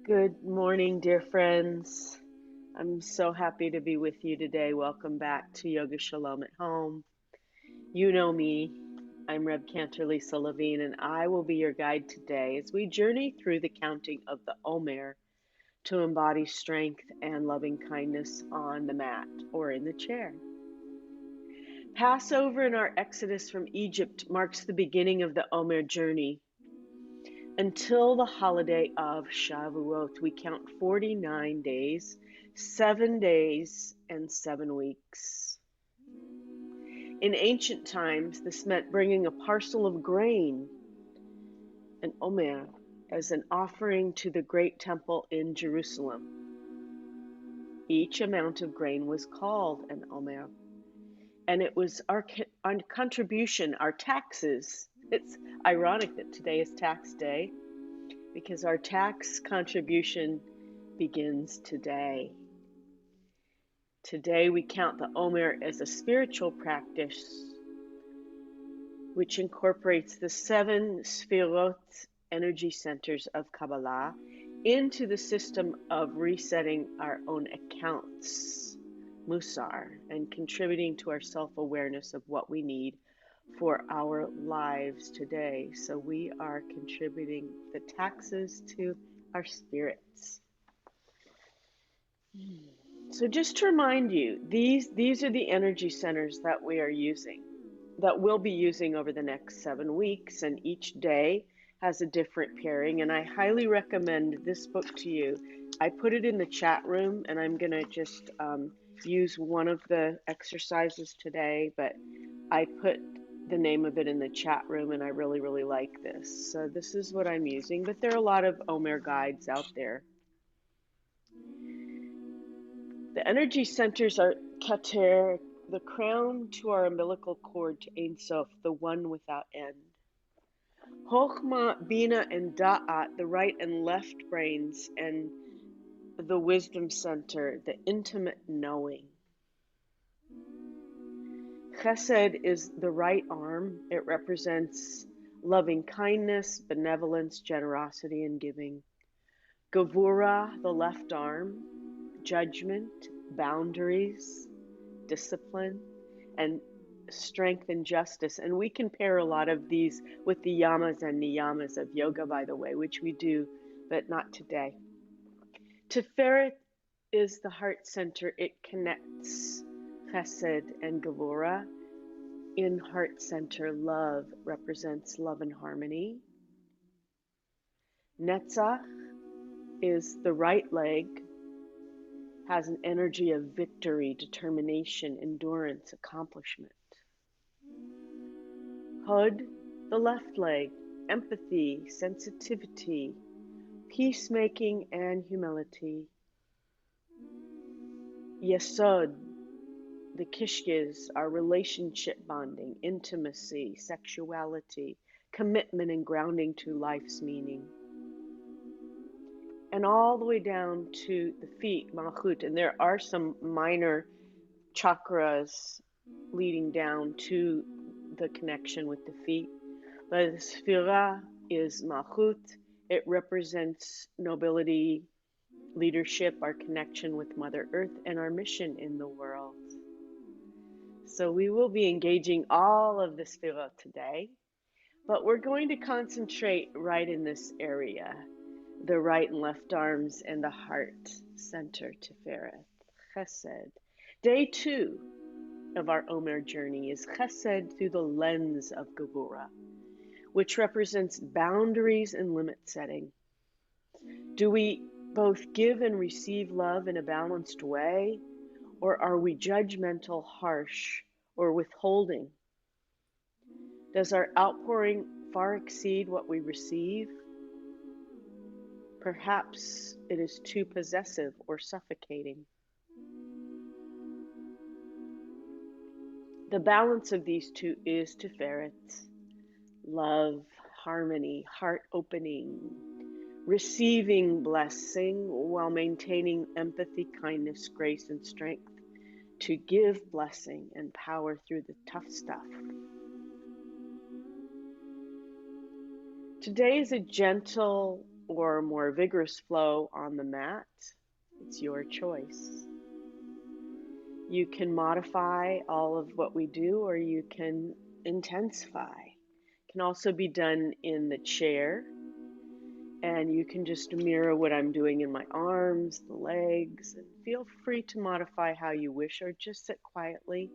Good morning, dear friends. I'm so happy to be with you today. Welcome back to Yoga Shalom at Home. You know me. I'm Reb Cantor Lisa Levine, and I will be your guide today as we journey through the counting of the Omer to embody strength and loving kindness on the mat or in the chair. Passover and our exodus from Egypt marks the beginning of the Omer Journey. Until the holiday of Shavuot, we count 49 days, 7 days, and 7 weeks. In ancient times, this meant bringing a parcel of grain, an omer, as an offering to the great temple in Jerusalem. Each amount of grain was called an omer, and it was our contribution, our taxes. It's ironic that today is tax day, because our tax contribution begins today. Today we count the Omer as a spiritual practice which incorporates the 7 Sphirot energy centers of Kabbalah into the system of resetting our own accounts, Musar, and contributing to our self-awareness of what we need for our lives today. So we are contributing the taxes to our spirits. So just to remind you, these are the energy centers that we are using, that we'll be using over the next 7 weeks, and each day has a different pairing, and I highly recommend this book to you. I put it in the chat room, and I'm going to just use one of the exercises today, but I put the name of it in the chat room, and I really, really like this. So this is what I'm using, but there are a lot of Omer guides out there. The energy centers are Keter, the crown to our umbilical cord to Ein Sof, the one without end. Chokhmah, Bina, and Da'at, the right and left brains, and the wisdom center, the intimate knowing. Chesed is the right arm. It represents loving kindness, benevolence, generosity, and giving. Gevura, the left arm, judgment, boundaries, discipline, and strength and justice. And we can pair a lot of these with the yamas and niyamas of yoga, by the way, which we do, but not today. Tiferet is the heart center. It connects Chesed and Gevura. In heart center, love represents love and harmony. Netzach is the right leg, has an energy of victory, determination, endurance, accomplishment. Hod, the left leg, empathy, sensitivity, peacemaking, and humility. Yesod, the kishkis, are relationship bonding, intimacy, sexuality, commitment, and grounding to life's meaning. And all the way down to the feet, Malchut, and there are some minor chakras leading down to the connection with the feet. But the Sphira is Malchut. It represents nobility, leadership, our connection with Mother Earth, and our mission in the world. So we will be engaging all of the Sphirot today, but we're going to concentrate right in this area, the right and left arms and the heart center, Tiferet, Chesed. Day 2 of our Omer journey is Chesed through the lens of Gevura, which represents boundaries and limit setting. Do we both give and receive love in a balanced way, or are we judgmental, harsh, or withholding? Does our outpouring far exceed what we receive? Perhaps it is too possessive or suffocating. The balance of these two is Tiferet, love, harmony, heart opening, receiving blessing while maintaining empathy, kindness, grace, and strength to give blessing and power through the tough stuff. Today is a gentle or a more vigorous flow on the mat. It's your choice. You can modify all of what we do, or you can intensify. It can also be done in the chair, and you can just mirror what I'm doing in my arms, the legs, and feel free to modify how you wish, or just sit quietly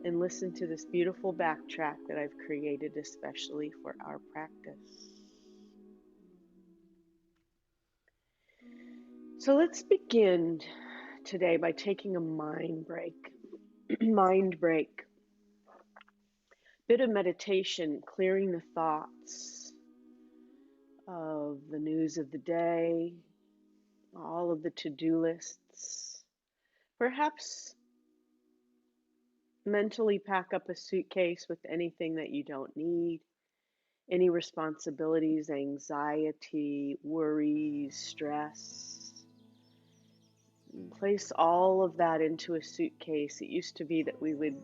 and listen to this beautiful backtrack that I've created especially for our practice. So let's begin today by taking a mind break. Mind break. Bit of meditation, clearing the thoughts of the news of the day, all of the to-do lists. Perhaps mentally pack up a suitcase with anything that you don't need, any responsibilities, anxiety, worries, stress. Place all of that into a suitcase. It used to be that we would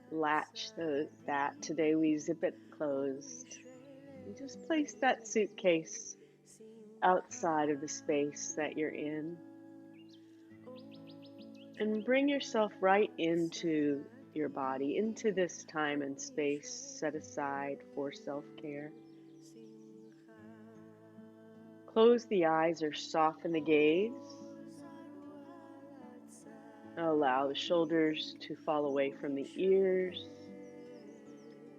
latch that. Today we zip it closed. And just place that suitcase outside of the space that you're in. And bring yourself right into your body, into this time and space set aside for self-care. Close the eyes or soften the gaze. Allow the shoulders to fall away from the ears.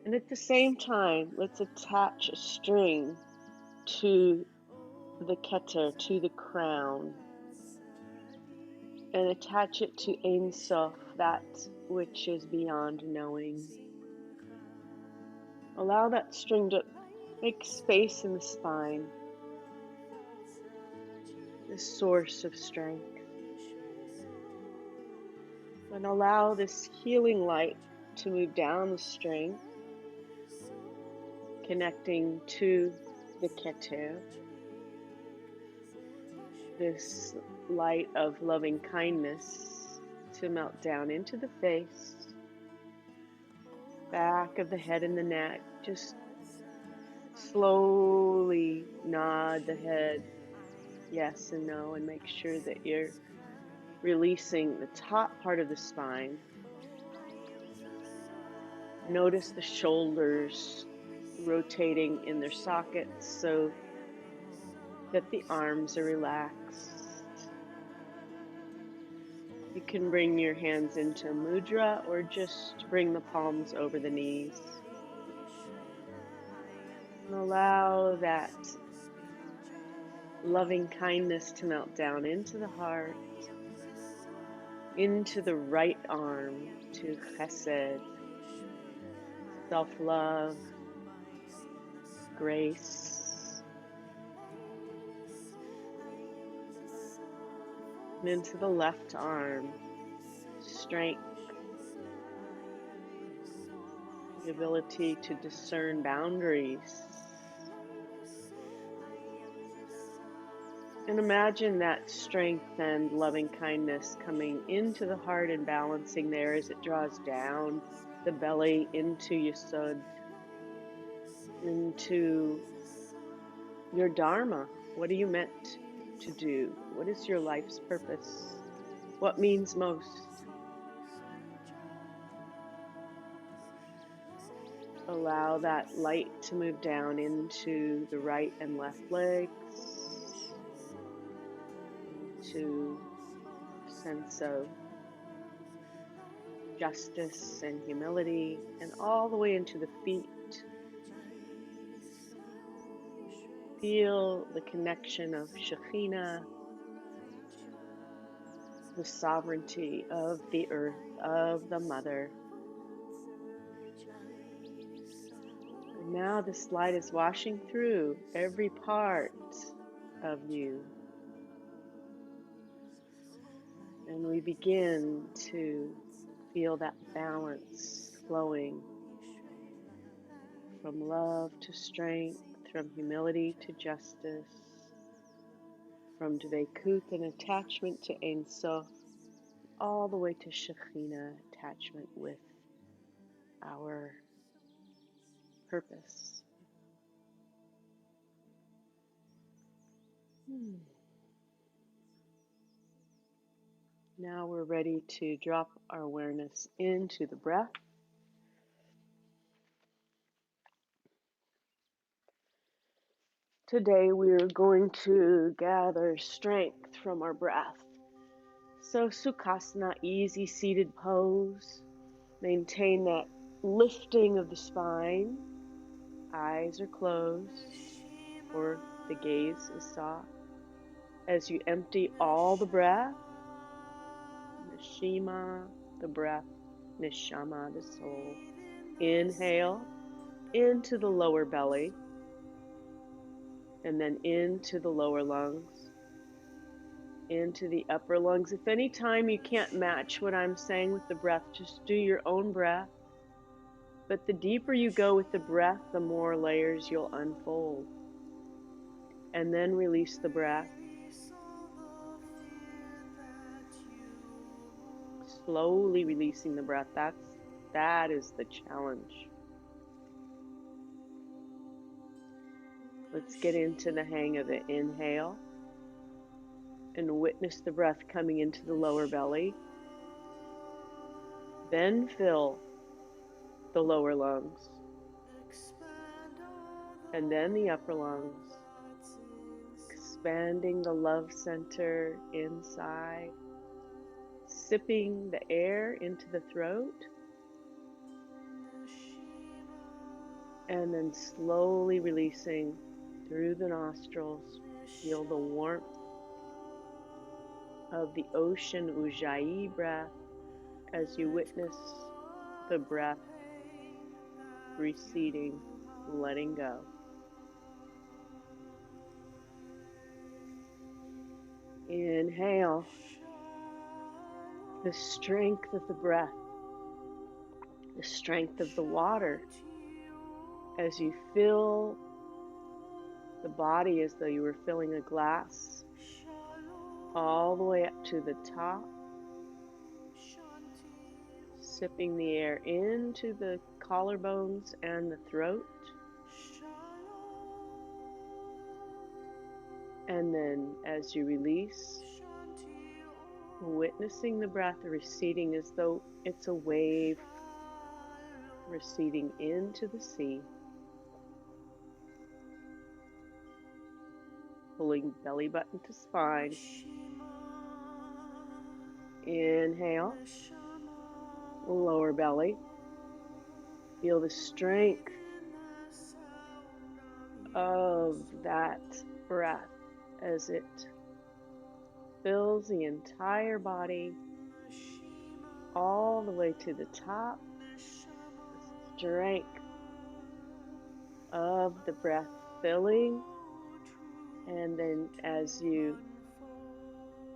And at the same time, let's attach a string to the keter, to the crown, and attach it to Ein Sof, that which is beyond knowing. Allow that string to make space in the spine, the source of strength. And allow this healing light to move down the string, connecting to the keter, this light of loving kindness to melt down into the face, back of the head and the neck. Just slowly nod the head yes and no, and make sure that you're releasing the top part of the spine. Notice the shoulders rotating in their sockets so that the arms are relaxed. You can bring your hands into mudra or just bring the palms over the knees. And allow that loving kindness to melt down into the heart, into the right arm, to chesed, self-love, grace, and into the left arm, strength, the ability to discern boundaries. And imagine that strength and loving kindness coming into the heart and balancing there as it draws down the belly into Yesod, into your Dharma. What are you meant to do? What is your life's purpose? What means most? Allow that light to move down into the right and left legs, to a sense of justice and humility, and all the way into the feet. Feel the connection of Shekhinah, the sovereignty of the earth, of the mother. And now this light is washing through every part of you. And we begin to feel that balance flowing from love to strength, from humility to justice, from dveikut and attachment to Ein Sof, all the way to Shekhinah, attachment with our purpose. Now we're ready to drop our awareness into the breath. Today we're going to gather strength from our breath. So Sukhasana, easy seated pose. Maintain that lifting of the spine. Eyes are closed or the gaze is soft. As you empty all the breath, Nishima, the breath, Nishama, the soul. Inhale into the lower belly and then into the lower lungs, into the upper lungs. If any time you can't match what I'm saying with the breath, just do your own breath. But the deeper you go with the breath, the more layers you'll unfold. And then release the breath. Slowly releasing the breath. That is the challenge. Let's get into the hang of it. Inhale and witness the breath coming into the lower belly. Then fill the lower lungs. And then the upper lungs. Expanding the love center inside. Sipping the air into the throat. And then slowly releasing through the nostrils. Feel the warmth of the ocean Ujjayi breath as you witness the breath receding, letting go. Inhale the strength of the breath, the strength of the water as you fill the body as though you were filling a glass all the way up to the top, sipping the air into the collarbones and the throat, and then as you release, witnessing the breath receding as though it's a wave receding into the sea. Pulling belly button to spine. Inhale, lower belly. Feel the strength of that breath as it fills the entire body all the way to the top. The strength of the breath filling. And then as you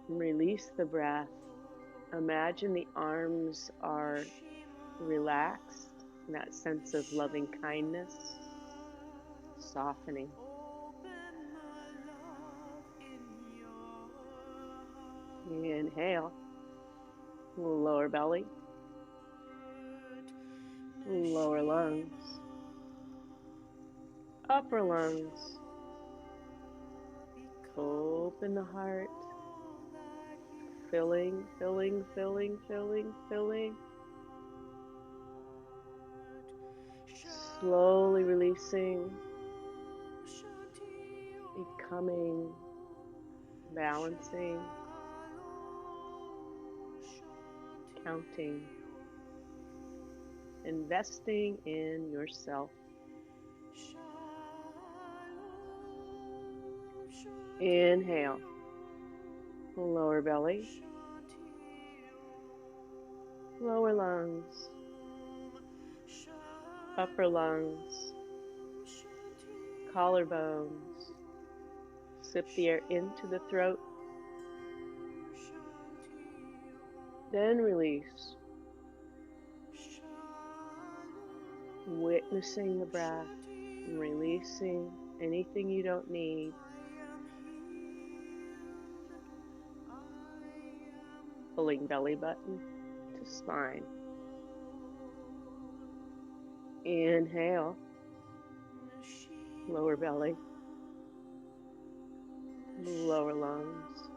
release the breath, imagine the arms are relaxed, in that sense of loving kindness, softening. Inhale, lower belly, lower lungs, upper lungs. Open the heart, filling, filling, filling, filling, filling. Slowly releasing, becoming, balancing, counting, investing in yourself. Inhale, lower belly, lower lungs, upper lungs, collarbones. Sip the air into the throat. Then release. Witnessing the breath and releasing anything you don't need. Pulling belly button to spine. Inhale, lower belly, lower lungs.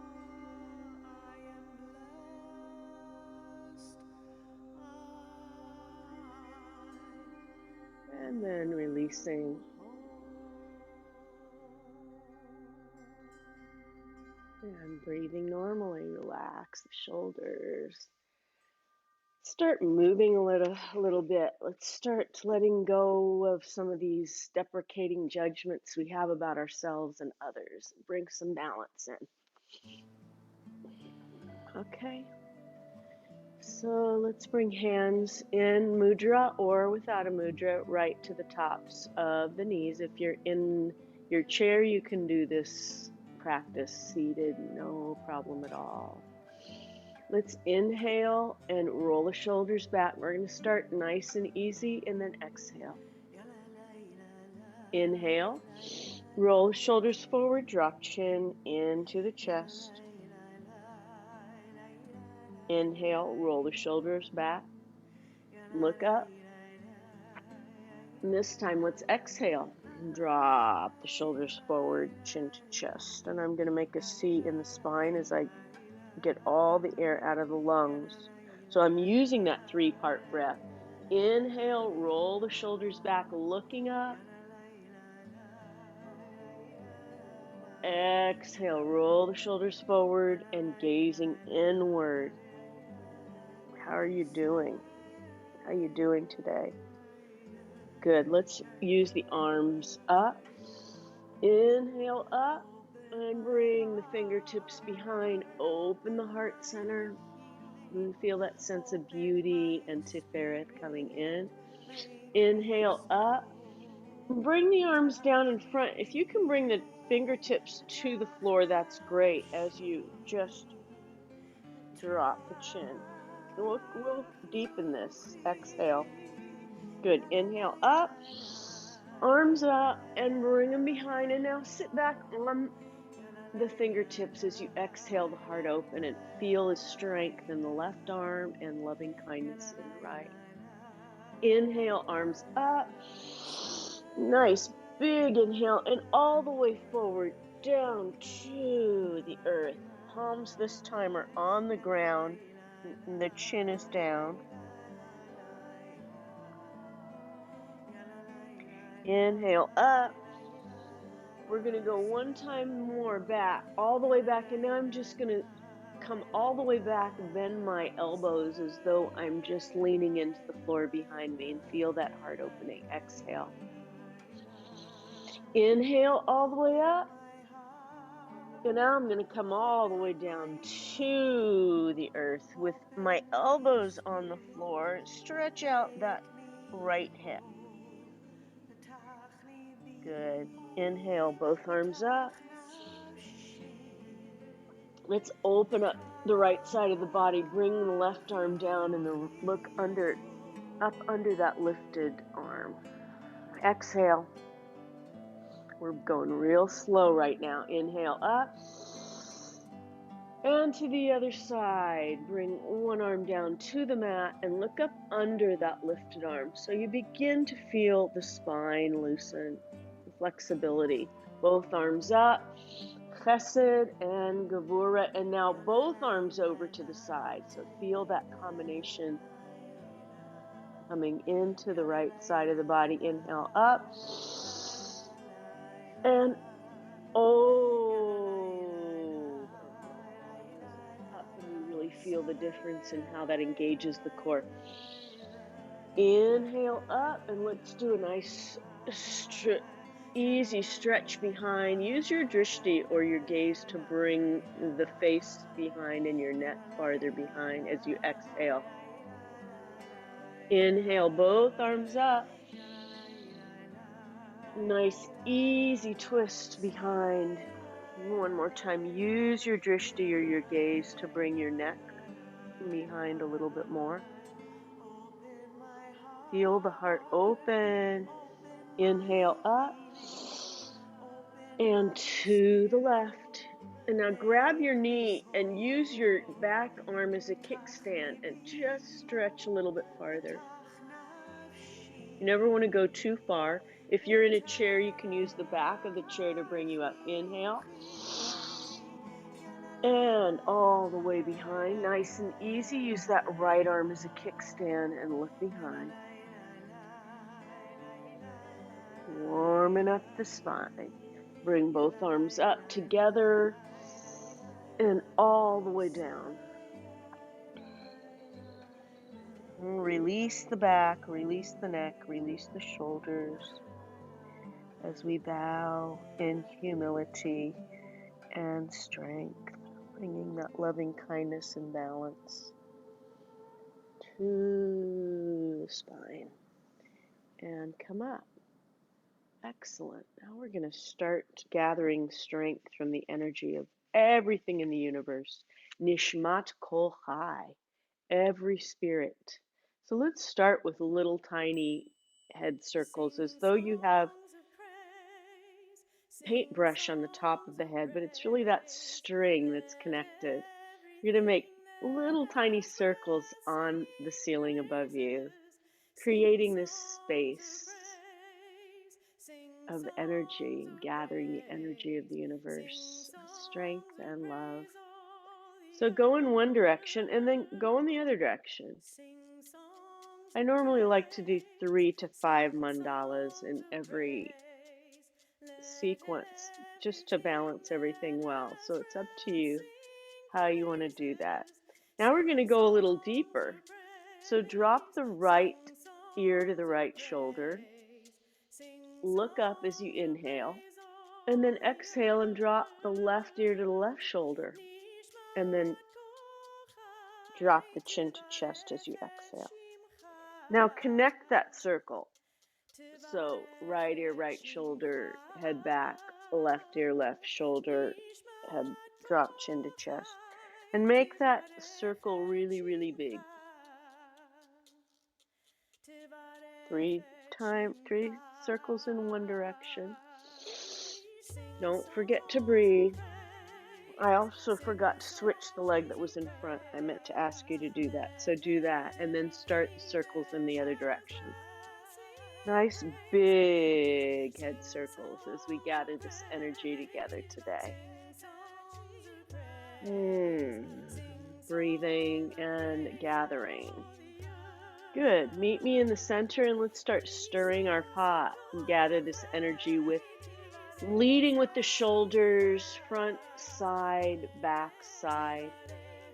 And then releasing. And breathing normally, relax the shoulders. Start moving a little bit. Let's start letting go of some of these deprecating judgments we have about ourselves and others. Bring some balance in. Okay. So let's bring hands in mudra or without a mudra right to the tops of the knees. If you're in your chair, you can do this practice seated, no problem at all. Let's inhale and roll the shoulders back. We're going to start nice and easy and then exhale. Inhale, roll the shoulders forward, drop chin into the chest. Inhale, roll the shoulders back, look up. And this time, let's exhale. Drop the shoulders forward, chin to chest. And I'm going to make a C in the spine as I get all the air out of the lungs. So I'm using that 3-part breath. Inhale, roll the shoulders back, looking up. Exhale, roll the shoulders forward and gazing inward. How are you doing? How are you doing today? Good. Let's use the arms up. Inhale up and bring the fingertips behind. Open the heart center. And feel that sense of beauty and tiferet coming in. Inhale up. Bring the arms down in front. If you can bring the fingertips to the floor, that's great as you just drop the chin. We'll deepen this. Exhale. Good. Inhale up. Arms up and bring them behind. And now sit back on the fingertips as you exhale the heart open and feel the strength in the left arm and loving kindness in the right. Inhale, arms up. Nice big inhale and all the way forward down to the earth. Palms this time are on the ground. The chin is down. Inhale up. We're going to go one time more back, all the way back. And now I'm just going to come all the way back, bend my elbows as though I'm just leaning into the floor behind me and feel that heart opening. Exhale. Inhale all the way up. And now I'm going to come all the way down to the earth with my elbows on the floor. Stretch out that right hip. Good. Inhale, both arms up. Let's open up the right side of the body. Bring the left arm down and look up under that lifted arm. Exhale. We're going real slow right now. Inhale up. And to the other side. Bring one arm down to the mat and look up under that lifted arm. So you begin to feel the spine loosen, the flexibility. Both arms up. Chesed and Gevura. And now both arms over to the side. So feel that combination coming into the right side of the body. Inhale up. And up, and you really feel the difference in how that engages the core. Inhale up, and let's do a nice easy stretch behind. Use your drishti or your gaze to bring the face behind and your neck farther behind as you exhale. Inhale, both arms up. Nice, easy twist behind. One more time. Use your drishti or your gaze to bring your neck behind a little bit more. Feel the heart open. Inhale up and to the left. And now grab your knee and use your back arm as a kickstand and just stretch a little bit farther. You never want to go too far. If you're in a chair, you can use the back of the chair to bring you up. Inhale. And all the way behind, nice and easy. Use that right arm as a kickstand and look behind. Warming up the spine. Bring both arms up together and all the way down. Release the back, release the neck, release the shoulders as we bow in humility and strength, bringing that loving kindness and balance to the spine. And come up. Excellent. Now we're going to start gathering strength from the energy of everything in the universe. Nishmat Kol Chai, every spirit. So let's start with little tiny head circles as though you have paintbrush on the top of the head, but it's really that string that's connected. You're going to make little tiny circles on the ceiling above you, creating this space of energy, gathering the energy of the universe, of strength and love. So go in one direction and then go in the other direction. I normally like to do 3 to 5 mandalas in every sequence just to balance everything well. So it's up to you how you want to do that. Now we're going to go a little deeper. So drop the right ear to the right shoulder. Look up as you inhale. And then exhale and drop the left ear to the left shoulder. And then drop the chin to chest as you exhale. Now connect that circle. So right ear, right shoulder, head back, left ear, left shoulder, head drop, chin to chest. And make that circle really, really big. 3 circles in one direction. Don't forget to breathe. I also forgot to switch the leg that was in front. I meant to ask you to do that. So do that and then start the circles in the other direction. Nice big head circles as we gather this energy together today. Breathing and gathering. Good. Meet me in the center and let's start stirring our pot and gather this energy with leading with the shoulders, front, side, back, side,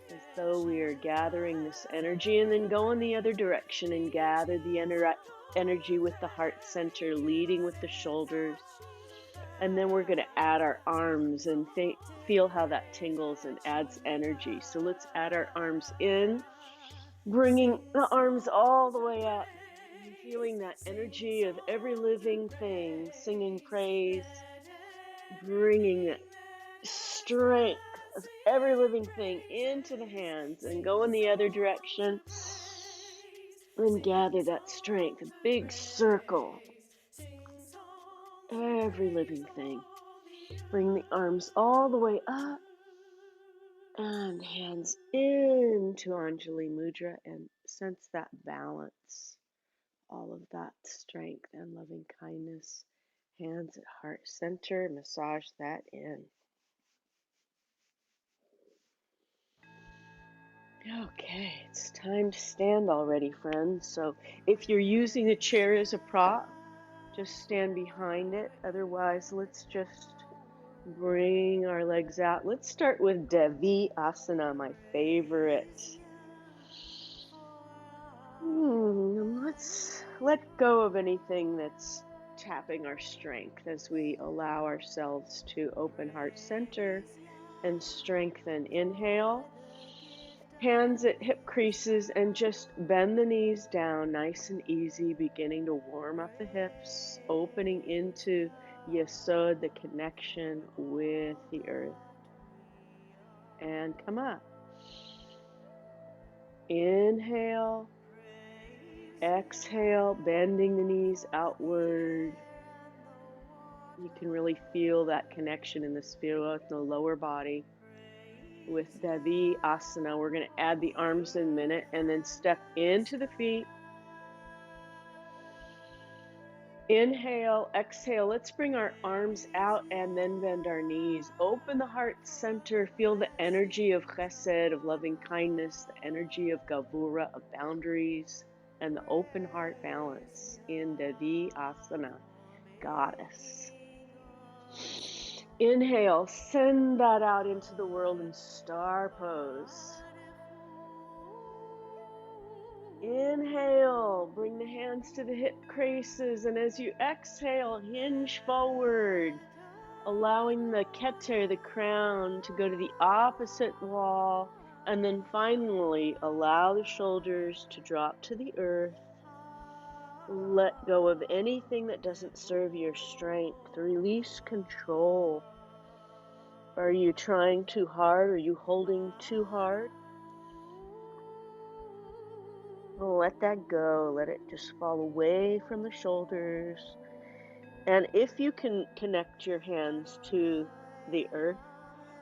as though we are gathering this energy, and then go in the other direction and gather the energy with the heart center, leading with the shoulders. And then we're going to add our arms and feel how that tingles and adds energy. So let's add our arms in, bringing the arms all the way up, feeling that energy of every living thing, singing praise, bringing that strength of every living thing into the hands, and go in the other direction and gather that strength, a big circle, every living thing. Bring the arms all the way up and hands into Anjali Mudra and sense that balance, all of that strength and loving kindness. Hands at heart center, massage that in. Okay, it's time to stand already, friends. So if you're using a chair as a prop, just stand behind it. Otherwise, let's just bring our legs out. Let's start with vinyasa, my favorite. Let's let go of anything that's tapping our strength as we allow ourselves to open heart center and strengthen. Inhale, hands at hip creases, and just bend the knees down nice and easy, beginning to warm up the hips, opening into Yesod, the connection with the earth. And come up. Inhale. Exhale, bending the knees outward. You can really feel that connection in the sphere, the lower body. With vinyasa, we're going to add the arms in a minute and then step into the feet. Inhale, exhale. Let's bring our arms out and then bend our knees. Open the heart center. Feel the energy of chesed, of loving kindness, the energy of gavura, of boundaries, and the open heart balance in Devi Asana, goddess. Inhale, send that out into the world in star pose. Inhale, bring the hands to the hip creases, and as you exhale, hinge forward, allowing the keter, the crown, to go to the opposite wall, and then finally allow the shoulders to drop to the earth. Let go of anything that doesn't serve your strength. Release control. Are you trying too hard? Are you holding too hard? Let that go. Let it just fall away from the shoulders. And if you can connect your hands to the earth,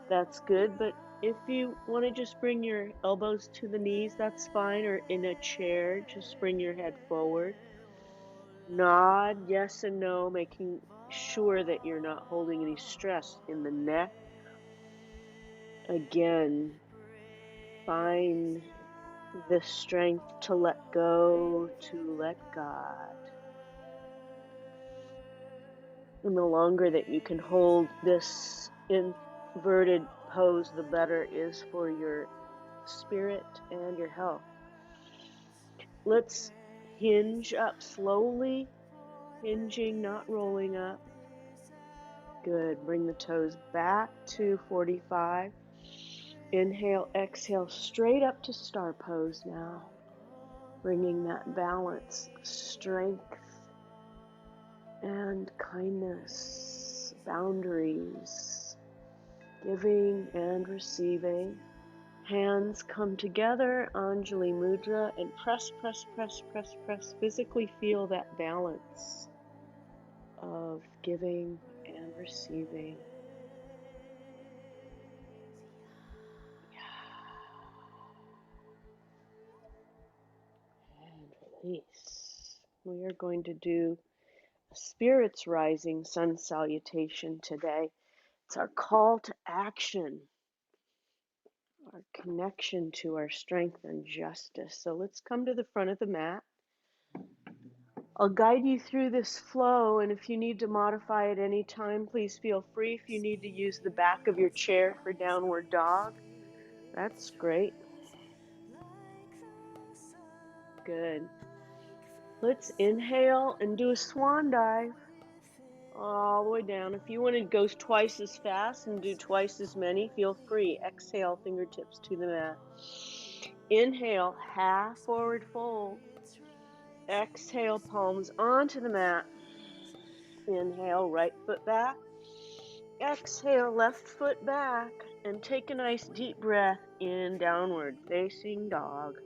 that's good. But if you want to just bring your elbows to the knees, that's fine. Or in a chair, just bring your head forward. Nod yes and no, making sure that you're not holding any stress in the neck. Again, find the strength to let go, to let God. And the longer that you can hold this inverted pose, the better is for your spirit and your health. Let's hinge up slowly, hinging, not rolling up. Good. Bring the toes back to 45. Inhale, exhale, straight up to star pose now. Bringing that balance, strength, and kindness, boundaries, giving and receiving. Hands come together, Anjali Mudra, and press, press, press, press, press. Physically feel that balance of giving and receiving. And release. We are going to do a Spirit's Rising Sun Salutation today. It's our call to action, our connection to our strength and justice. So let's come to the front of the mat. I'll guide you through this flow, and if you need to modify at any time, please feel free. If you need to use the back of your chair for downward dog, that's great. Good. Let's inhale and do a swan dive all the way down. If you want to go twice as fast and do twice as many, feel free. Exhale, fingertips to the mat. Inhale, half forward fold. Exhale, palms onto the mat. Inhale, right foot back. Exhale, left foot back. And take a nice deep breath in, downward facing dog.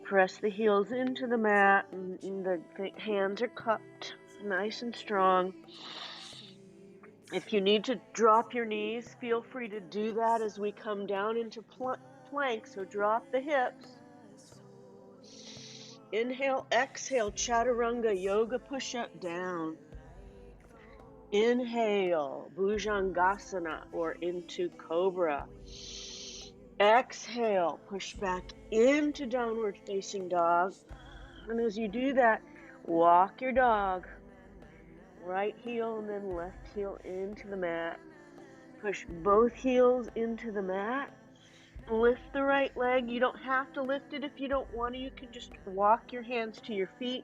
Press the heels into the mat, and the hands are cupped, nice and strong. If you need to drop your knees, feel free to do that as we come down into plank, so drop the hips. Inhale, exhale, chaturanga, yoga push-up down. Inhale, bhujangasana, or into cobra. Exhale, push back into downward facing dog. And as you do that, walk your dog. Right heel and then left heel into the mat. Push both heels into the mat. Lift the right leg. You don't have to lift it if you don't want to. You can just walk your hands to your feet.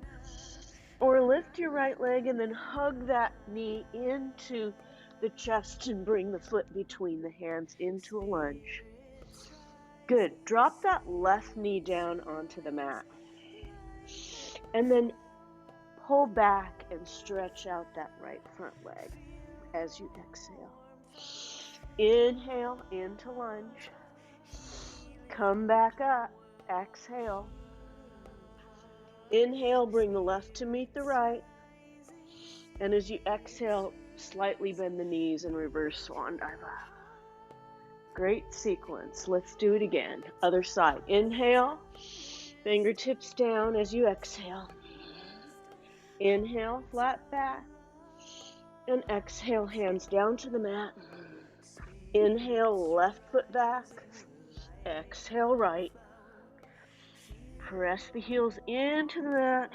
Or lift your right leg and then hug that knee into the chest and bring the foot between the hands into a lunge. Good. Drop that left knee down onto the mat. And then pull back and stretch out that right front leg as you exhale. Inhale into lunge. Come back up. Exhale. Inhale, bring the left to meet the right. And as you exhale, slightly bend the knees and reverse swan dive up. Great sequence. Let's do it again. Other side. Inhale. Fingertips down as you exhale. Inhale, flat back. And exhale, hands down to the mat. Inhale, left foot back. Exhale, right. Press the heels into the mat.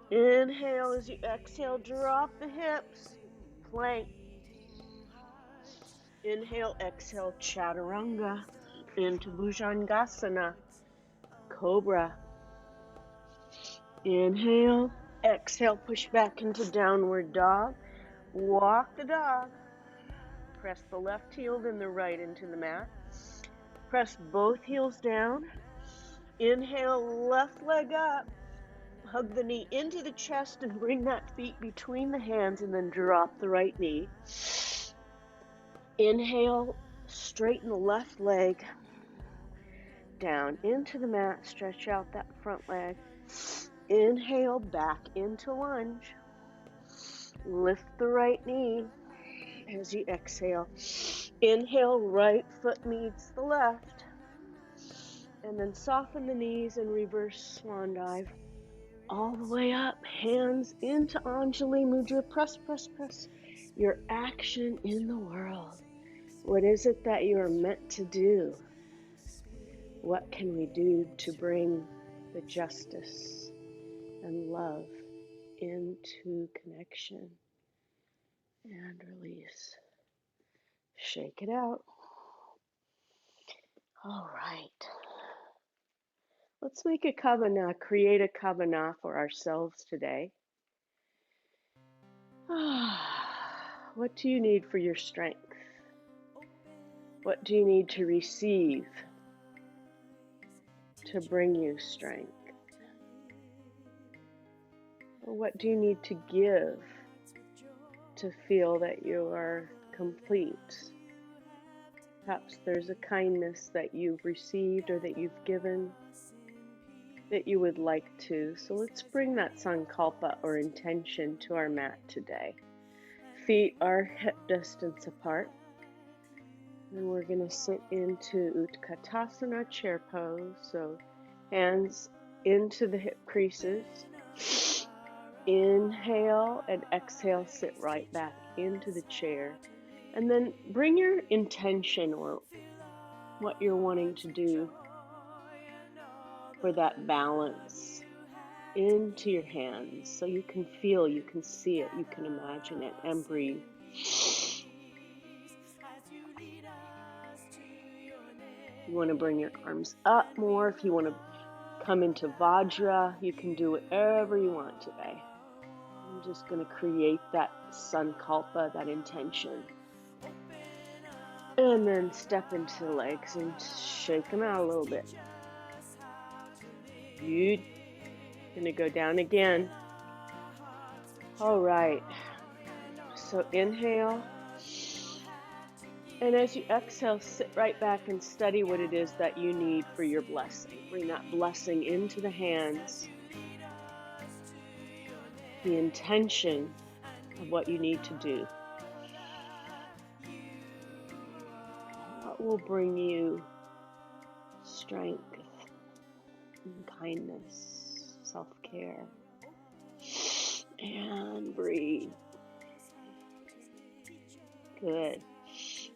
Inhale as you exhale, drop the hips. Plank. Inhale, exhale, chaturanga into bhujangasana, cobra. Inhale, exhale, push back into downward dog. Walk the dog. Press the left heel, then the right into the mat. Press both heels down. Inhale, left leg up. Hug the knee into the chest and bring that feet between the hands and then drop the right knee. Inhale, straighten the left leg down into the mat. Stretch out that front leg. Inhale, back into lunge. Lift the right knee as you exhale. Inhale, right foot meets the left. And then soften the knees and reverse swan dive. All the way up, hands into Anjali Mudra. Press, press, press. Your action in the world. What is it that you are meant to do? What can we do to bring the justice and love into connection? And release. Shake it out. All right. Let's make a kavana, create a kavana for ourselves today. What do you need for your strength? What do you need to receive to bring you strength? Or what do you need to give to feel that you are complete? Perhaps there's a kindness that you've received or that you've given that you would like to. So let's bring that sankalpa or intention to our mat today. Feet are hip distance apart. And we're going to sit into Katasana chair pose. So hands into the hip creases. Inhale and exhale, sit right back into the chair. And then bring your intention or what you're wanting to do for that balance into your hands so you can feel, you can see it, you can imagine it, and breathe. You want to bring your arms up more. If you want to come into Vajra, you can do whatever you want today. I'm just going to create that sankalpa, that intention. And then step into the legs and shake them out a little bit. Good. Going to go down again. All right. So inhale. And as you exhale, sit right back and study what it is that you need for your blessing. Bring that blessing into the hands. The intention of what you need to do. What will bring you strength and kindness, self-care. And breathe. Good.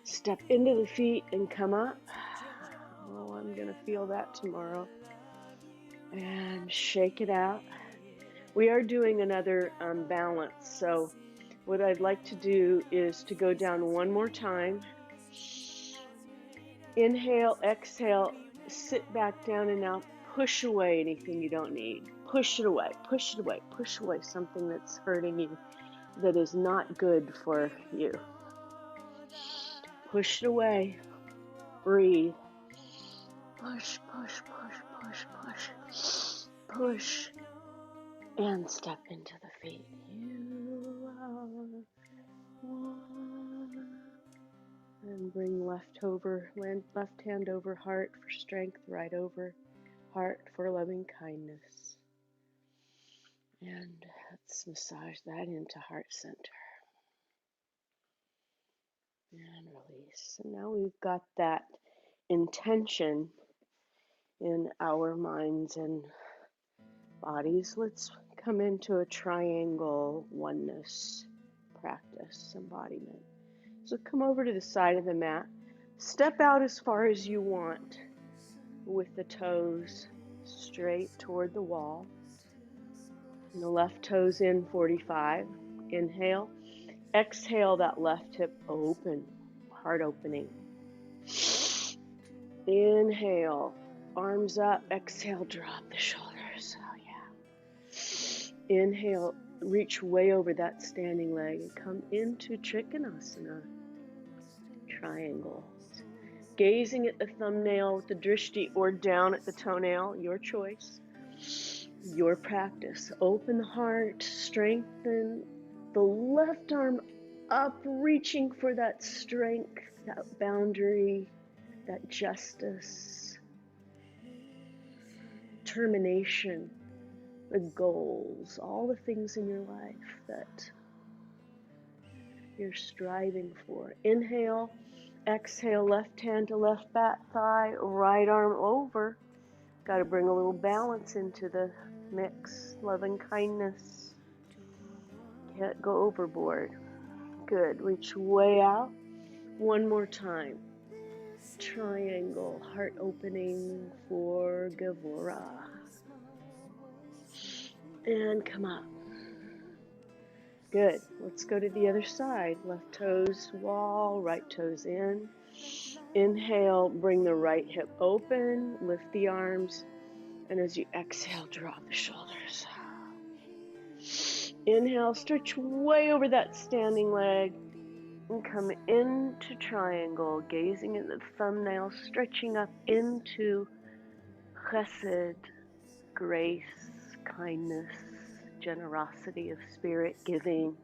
Step into the feet and come up. Oh, I'm going to feel that tomorrow. And shake it out. We are doing another balance. So what I'd like to do is to go down one more time. Inhale, exhale, sit back down, and now push away anything you don't need. Push it away, push it away, push away something that's hurting you, that is not good for you. Push it away. Breathe. Push, push, push, push, push. Push. And step into the feet. You are one. And bring left hand over heart for strength, right over heart for loving kindness. And let's massage that into heart center. And release. And now we've got that intention in our minds and bodies. Let's come into a triangle oneness practice, embodiment. So come over to the side of the mat. Step out as far as you want with the toes straight toward the wall. And the left toes in 45. Inhale. Exhale, that left hip open, heart opening. Inhale, arms up. Exhale, drop the shoulders. Oh yeah. Inhale, reach way over that standing leg and come into Trikonasana, triangle. Gazing at the thumbnail with the drishti or down at the toenail, your choice, your practice. Open the heart, strengthen the left arm up, reaching for that strength, that boundary, that justice, determination, the goals, all the things in your life that you're striving for. Inhale, exhale, left hand to left back thigh, right arm over. Got to bring a little balance into the mix. Loving kindness. Can't go overboard. Good. Reach way out. One more time. Triangle. Heart opening for Gevura. And come up. Good. Let's go to the other side. Left toes wall, right toes in. Inhale, bring the right hip open, lift the arms, and as you exhale, drop the shoulders. Inhale, stretch way over that standing leg and come into triangle, gazing at the thumbnail, stretching up into chesed, grace, kindness, generosity of spirit, giving.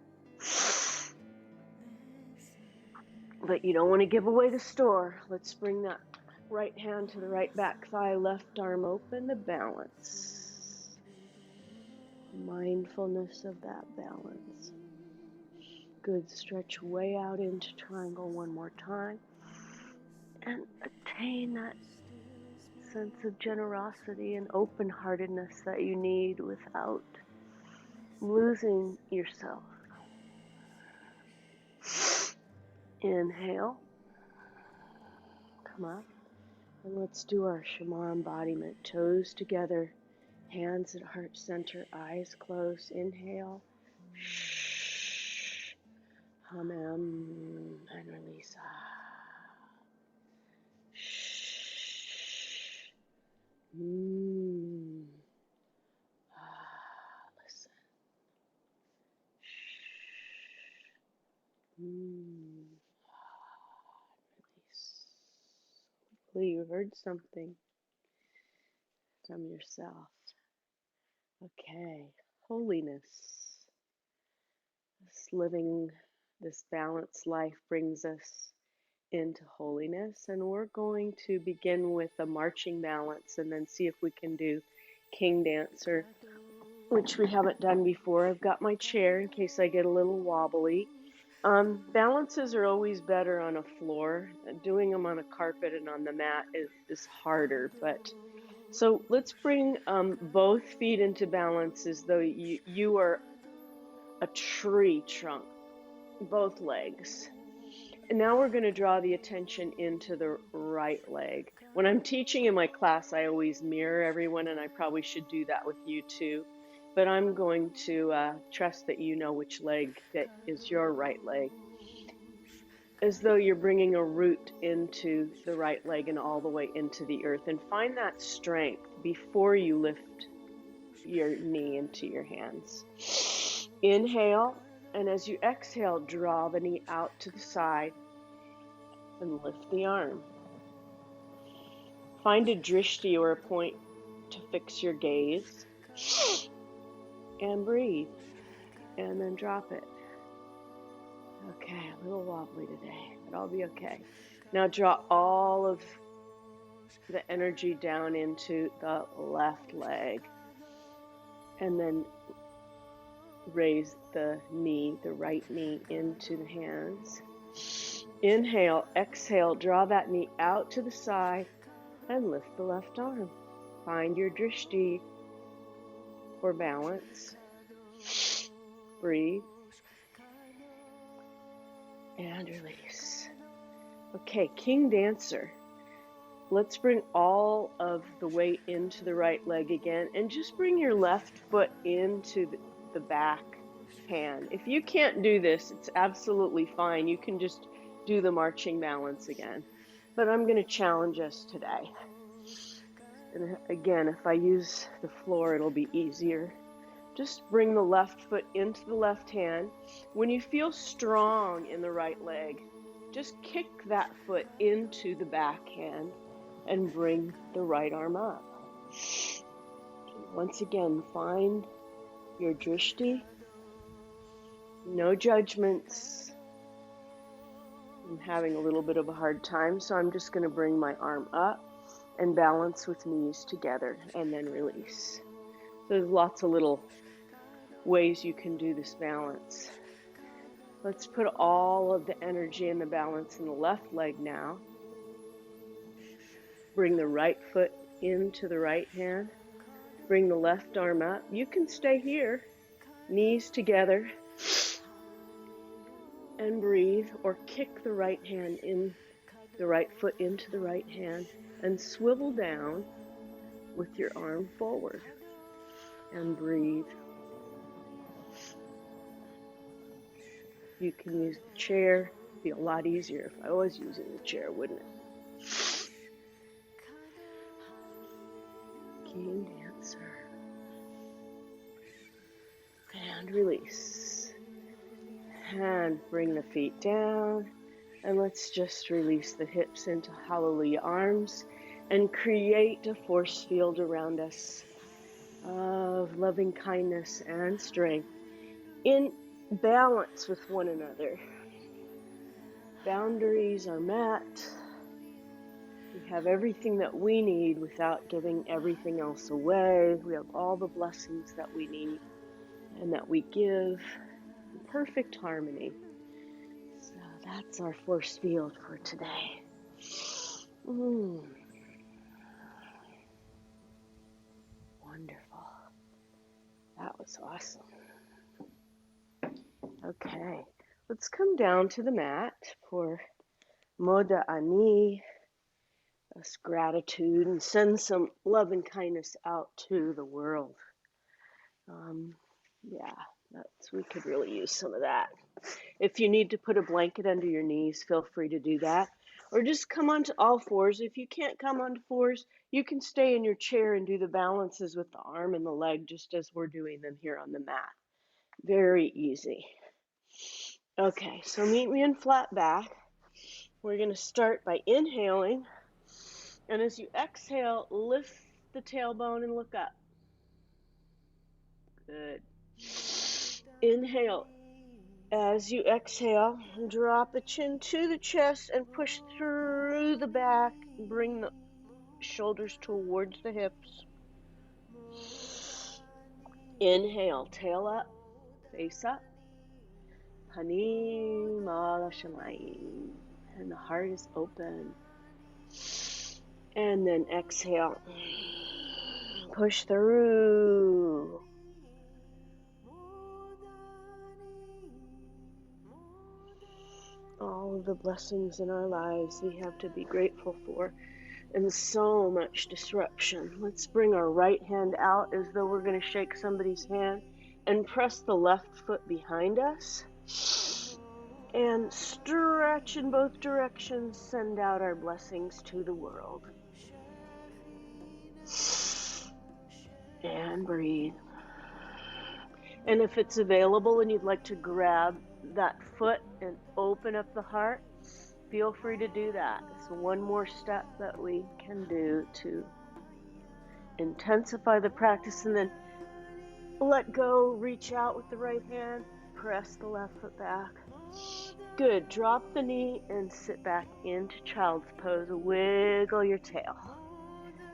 But you don't want to give away the store. Let's bring that right hand to the right back thigh, left arm open, the balance. Mindfulness of that balance. Good. Stretch way out into triangle one more time. And attain that sense of generosity and open-heartedness that you need without losing yourself. Inhale. Come up. And let's do our Shema embodiment. Toes together, hands at heart center, eyes closed. Inhale. Shh. Hum and release. Shh. Listen. Shh. Release. Hopefully you heard something from yourself. Okay, holiness. Living this balanced life brings us into holiness, and we're going to begin with a marching balance and then see if we can do King Dancer, which we haven't done before. I've got my chair in case I get a little wobbly. Balances are always better on a floor. Doing them on a carpet and on the mat is harder, but so let's bring both feet into balance as though you are a tree trunk, both legs. And now we're going to draw the attention into the right leg. When I'm teaching in my class, I always mirror everyone, and I probably should do that with you too. But I'm going to trust that you know which leg that is your right leg. As though you're bringing a root into the right leg and all the way into the earth. And find that strength before you lift your knee into your hands. Inhale, and as you exhale, draw the knee out to the side and lift the arm. Find a drishti or a point to fix your gaze and breathe, and then drop it. Okay, a little wobbly today, but I'll be okay. Now draw all of the energy down into the left leg, and then raise the knee, the right knee, into the hands. Inhale, exhale, draw that knee out to the side and lift the left arm. Find your drishti for balance. Breathe. And release. Okay, King Dancer. Let's bring all of the weight into the right leg again, and just bring your left foot into the back hand. If you can't do this, it's absolutely fine. You can just do the marching balance again. But I'm going to challenge us today. And again, if I use the floor, it'll be easier. Just bring the left foot into the left hand. When you feel strong in the right leg, just kick that foot into the back hand and bring the right arm up. Once again, find your drishti. No judgments. I'm having a little bit of a hard time, so I'm just going to bring my arm up and balance with knees together and then release. There's lots of little ways you can do this balance. Let's put all of the energy and the balance in the left leg now. Bring the right foot into the right hand. Bring the left arm up. You can stay here, knees together, and breathe, or kick the right hand in, the right foot into the right hand, and swivel down with your arm forward. And breathe. You can use the chair. It'd be a lot easier if I was using the chair, wouldn't it? King Dancer. And release. And bring the feet down. And let's just release the hips into hallelujah arms and create a force field around us of loving kindness and strength in balance with one another. Boundaries are met. We have everything that we need without giving everything else away. We have all the blessings that we need and that we give in perfect harmony. So that's our force field for today. Wonderful. That was awesome. Okay, let's come down to the mat for Moda Ani, that's gratitude, and send some love and kindness out to the world. We could really use some of that. If you need to put a blanket under your knees, feel free to do that. Or just come onto all fours. If you can't come onto fours, you can stay in your chair and do the balances with the arm and the leg, just as we're doing them here on the mat. Very easy. Okay, so meet me in flat back. We're going to start by inhaling. And as you exhale, lift the tailbone and look up. Good. Inhale. As you exhale, drop the chin to the chest and push through the back. Bring the shoulders towards the hips. Inhale, tail up, face up. Panim ala shamayim. And the heart is open. And then exhale. Push through. All of the blessings in our lives we have to be grateful for, and so much disruption. Let's bring our right hand out as though we're going to shake somebody's hand and press the left foot behind us and stretch in both directions. Send out our blessings to the world. And breathe. And if it's available and you'd like to grab that foot and open up the heart, feel free to do that. It's one more step that we can do to intensify the practice, and then let go, reach out with the right hand, press the left foot back. Good. Drop the knee and sit back into child's pose. Wiggle your tail.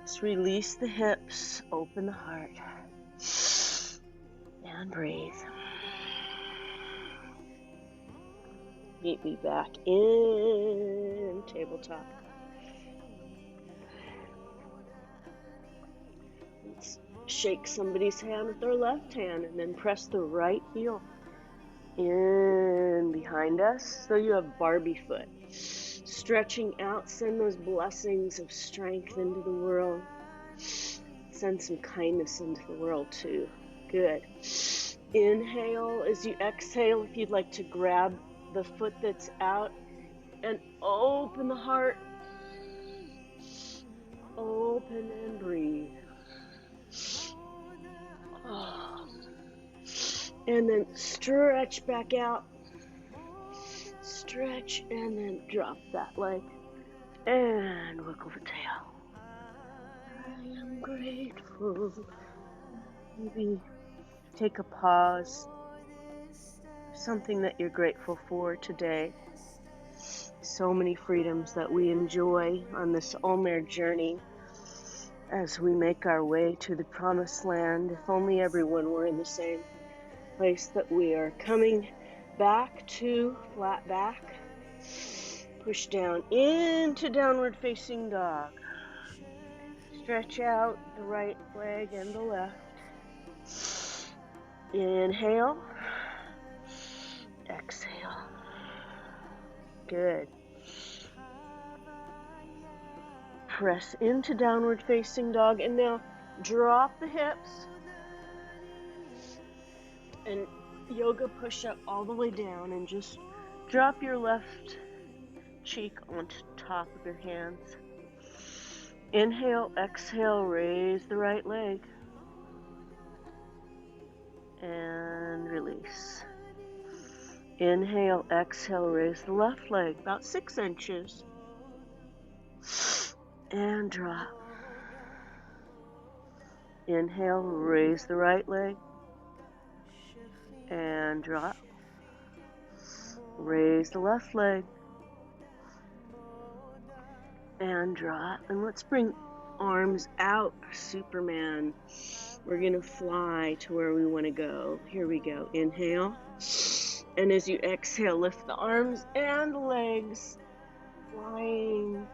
Just release the hips, open the heart, and breathe. Meet me back in tabletop. Let's shake somebody's hand with their left hand and then press the right heel in behind us. So you have Barbie foot. Stretching out, send those blessings of strength into the world. Send some kindness into the world too. Good. Inhale as you exhale. If you'd like to grab the foot that's out and open the heart. Open and breathe. Oh. And then stretch back out. Stretch and then drop that leg. And wiggle the tail. I am grateful. Maybe take a pause. Something that you're grateful for today. So many freedoms that we enjoy on this Omer journey as we make our way to the promised land. If only everyone were in the same place that we are. Coming back to flat back. Push down into downward facing dog. Stretch out the right leg and the left. Inhale. Exhale. Good. Press into downward facing dog, and now drop the hips and yoga push up all the way down, and just drop your left cheek onto top of your hands. Inhale, exhale, raise the right leg and release. Inhale, exhale, raise the left leg about 6 inches and drop. Inhale, raise the right leg and drop. Raise the left leg and drop. And let's bring arms out, Superman. We're gonna fly to where we want to go. Here we go. Inhale. And as you exhale, lift the arms and the legs, flying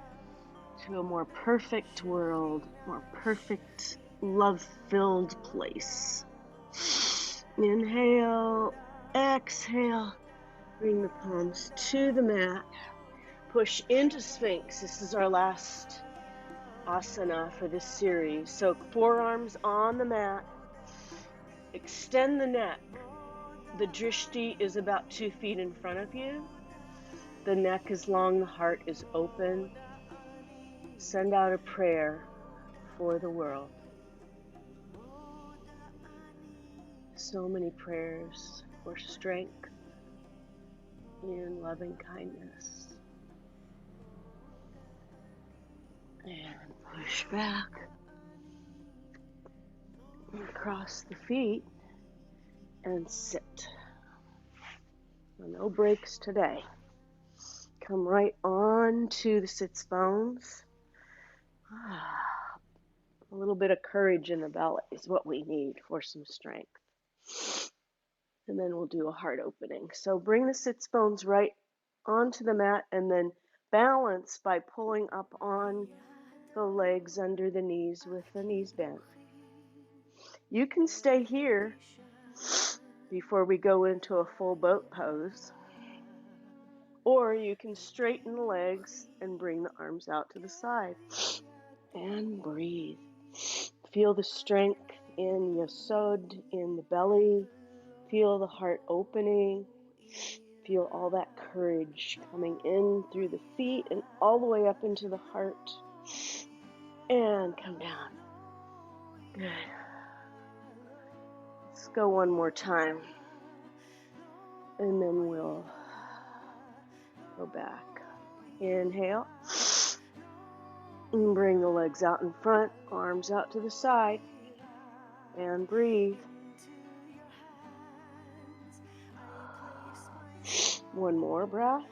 to a more perfect world, more perfect, love-filled place. Inhale, exhale, bring the palms to the mat, push into Sphinx. This is our last asana for this series. So forearms on the mat, extend the neck. The drishti is about 2 feet in front of you. The neck is long, the heart is open. Send out a prayer for the world. So many prayers for strength in loving kindness. And push back. And cross the feet and sit. No breaks today. Come right on to the sits bones. A little bit of courage in the belly is what we need for some strength. And then we'll do a heart opening. So bring the sits bones right onto the mat and then balance by pulling up on the legs under the knees with the knees bent. You can stay here before we go into a full boat pose, or you can straighten the legs and bring the arms out to the side. And breathe. Feel the strength in Yasod, in the belly. Feel the heart opening. Feel all that courage coming in through the feet and all the way up into the heart. And come down. Good. Let's go one more time. And then we'll go back. Inhale. And bring the legs out in front, arms out to the side, and breathe. One more breath.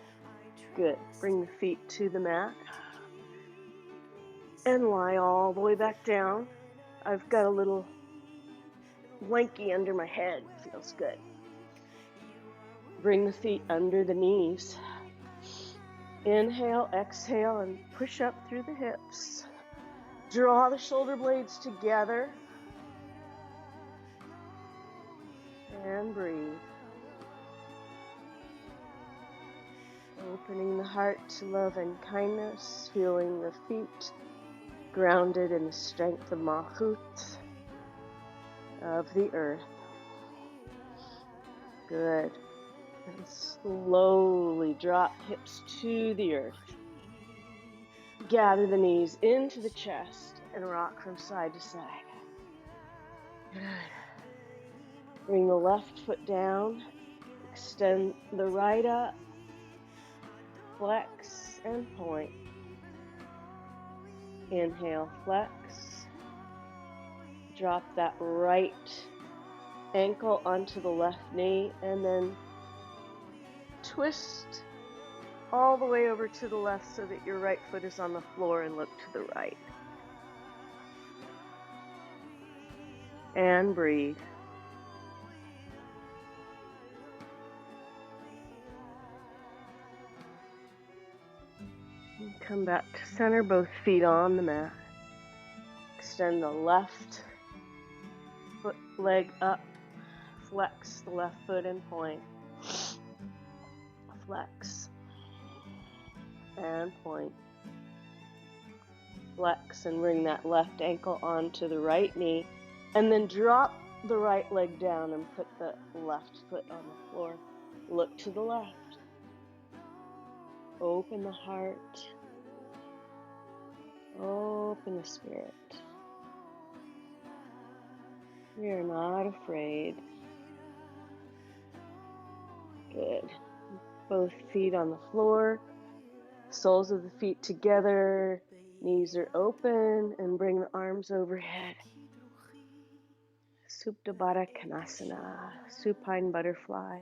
Good. Bring the feet to the mat and lie all the way back down. I've got a little blankie under my head. Feels good. Bring the feet under the knees. Inhale, exhale, and push up through the hips. Draw the shoulder blades together. And breathe. Opening the heart to love and kindness, feeling the feet grounded in the strength of Malchut, of the earth. Good. And slowly drop hips to the earth. Gather the knees into the chest and rock from side to side. Good. Bring the left foot down. Extend the right up. Flex and point. Inhale, flex. Drop that right ankle onto the left knee and then twist all the way over to the left so that your right foot is on the floor and look to the right. And breathe. And come back to center, both feet on the mat. Extend the left foot leg up. Flex the left foot and point. Flex and point. Flex and bring that left ankle onto the right knee. And then drop the right leg down and put the left foot on the floor. Look to the left. Open the heart. Open the spirit. We are not afraid. Good. Both feet on the floor. Soles of the feet together. Knees are open and bring the arms overhead. Supta Baddha Katasana, supine butterfly.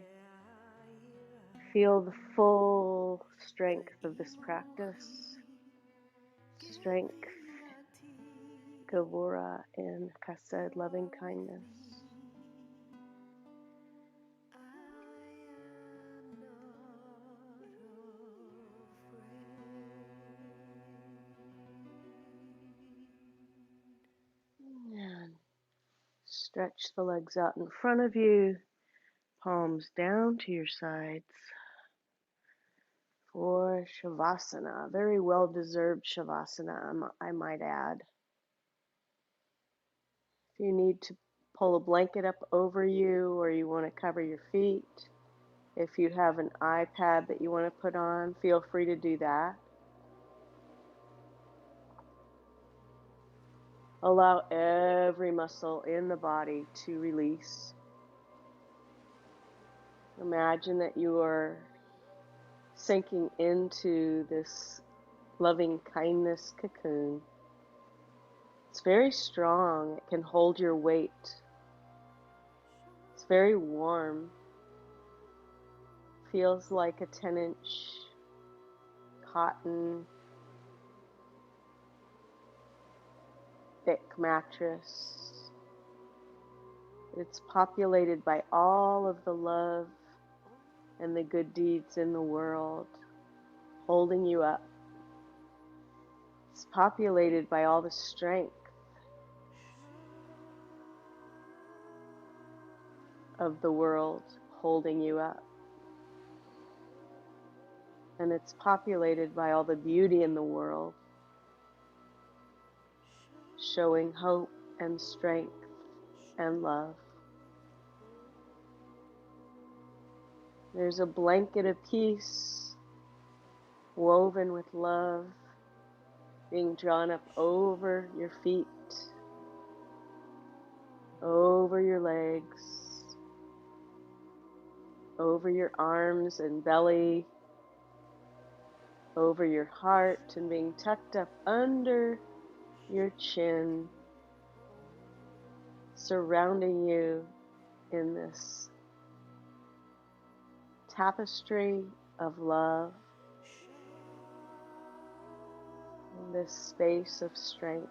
Feel the full strength of this practice. Strength, Gavura in Chesed, loving kindness. And stretch the legs out in front of you, palms down to your sides. For Savasana, very well-deserved Savasana, I might add. If you need to pull a blanket up over you or you want to cover your feet, if you have an iPad that you want to put on, feel free to do that. Allow every muscle in the body to release. Imagine that you are sinking into this loving kindness cocoon. It's very strong. It can hold your weight. It's very warm. Feels like a 10-inch cotton thick mattress. It's populated by all of the love and the good deeds in the world, holding you up. It's populated by all the strength of the world, holding you up. And it's populated by all the beauty in the world, showing hope and strength and love. There's a blanket of peace woven with love being drawn up over your feet, over your legs, over your arms and belly, over your heart, and being tucked up under your chin, surrounding you in this tapestry of love, in this space of strength.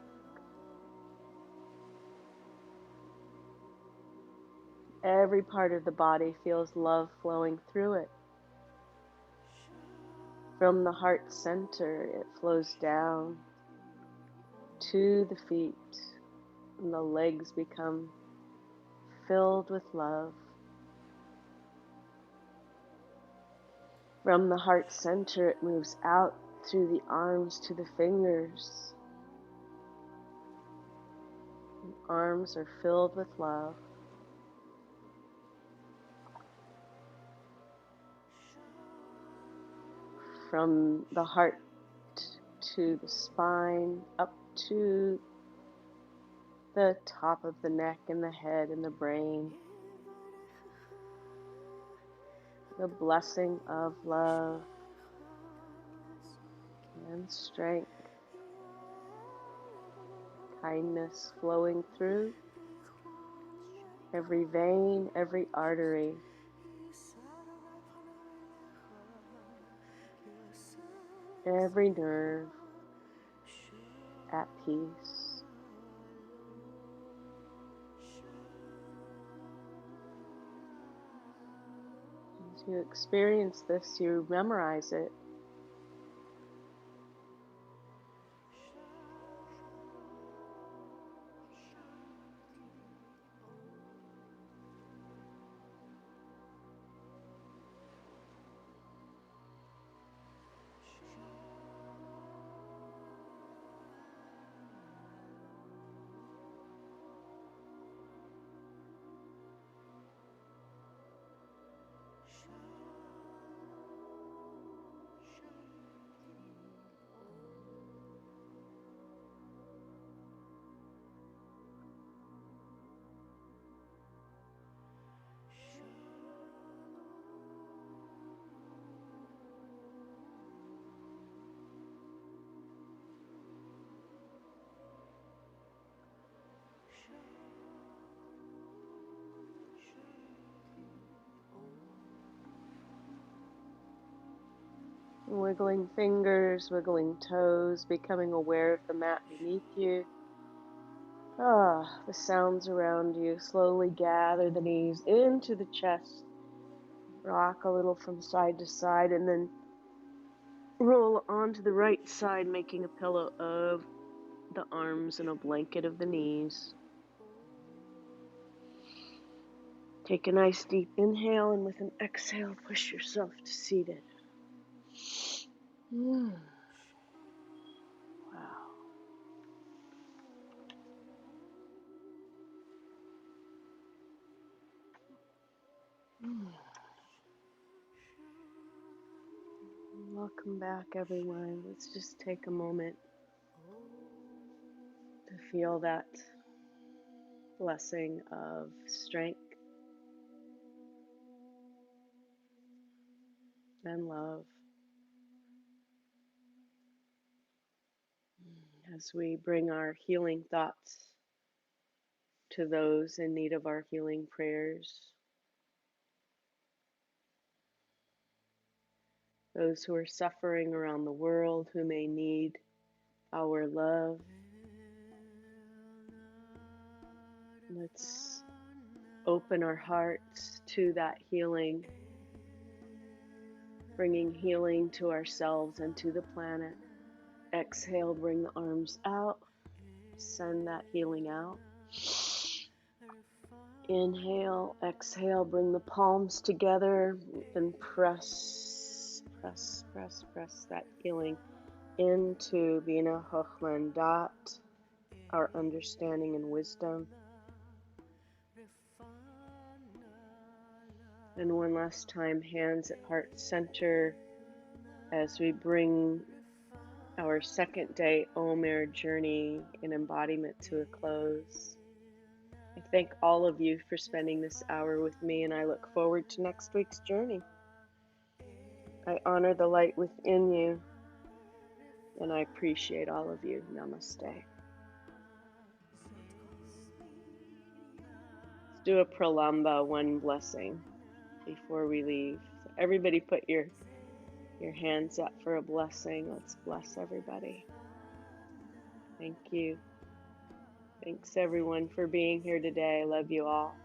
Every part of the body feels love flowing through it. From the heart center, it flows down to the feet, and the legs become filled with love. From the heart center, it moves out through the arms to the fingers. The arms are filled with love. From the heart to the spine, up to the top of the neck and the head and the brain. The blessing of love and strength, kindness flowing through every vein, every artery. Every nerve at peace. As you experience this, you memorize it. Wiggling fingers, wiggling toes, becoming aware of the mat beneath you. The sounds around you. Slowly gather the knees into the chest. Rock a little from side to side and then roll onto the right side, making a pillow of the arms and a blanket of the knees. Take a nice deep inhale, and with an exhale, push yourself to seated. Wow. Welcome back, everyone. Let's just take a moment to feel that blessing of strength and love as we bring our healing thoughts to those in need of our healing prayers, those who are suffering around the world who may need our love. Let's open our hearts to that healing, bringing healing to ourselves and to the planet. Exhale, bring the arms out, send that healing out. Inhale, exhale, bring the palms together and press that healing into Bina, Chochmah, and Dat, our understanding and wisdom. And one last time, hands at heart center as we bring our second day Omer Journey in embodiment to a close. I thank all of you for spending this hour with me, and I look forward to next week's journey. I honor the light within you, and I appreciate all of you. Namaste. Let's do a pralamba, one blessing, before we leave. So everybody put your hands up for a blessing. Let's bless everybody. Thank you. Thanks everyone for being here today. I love you all.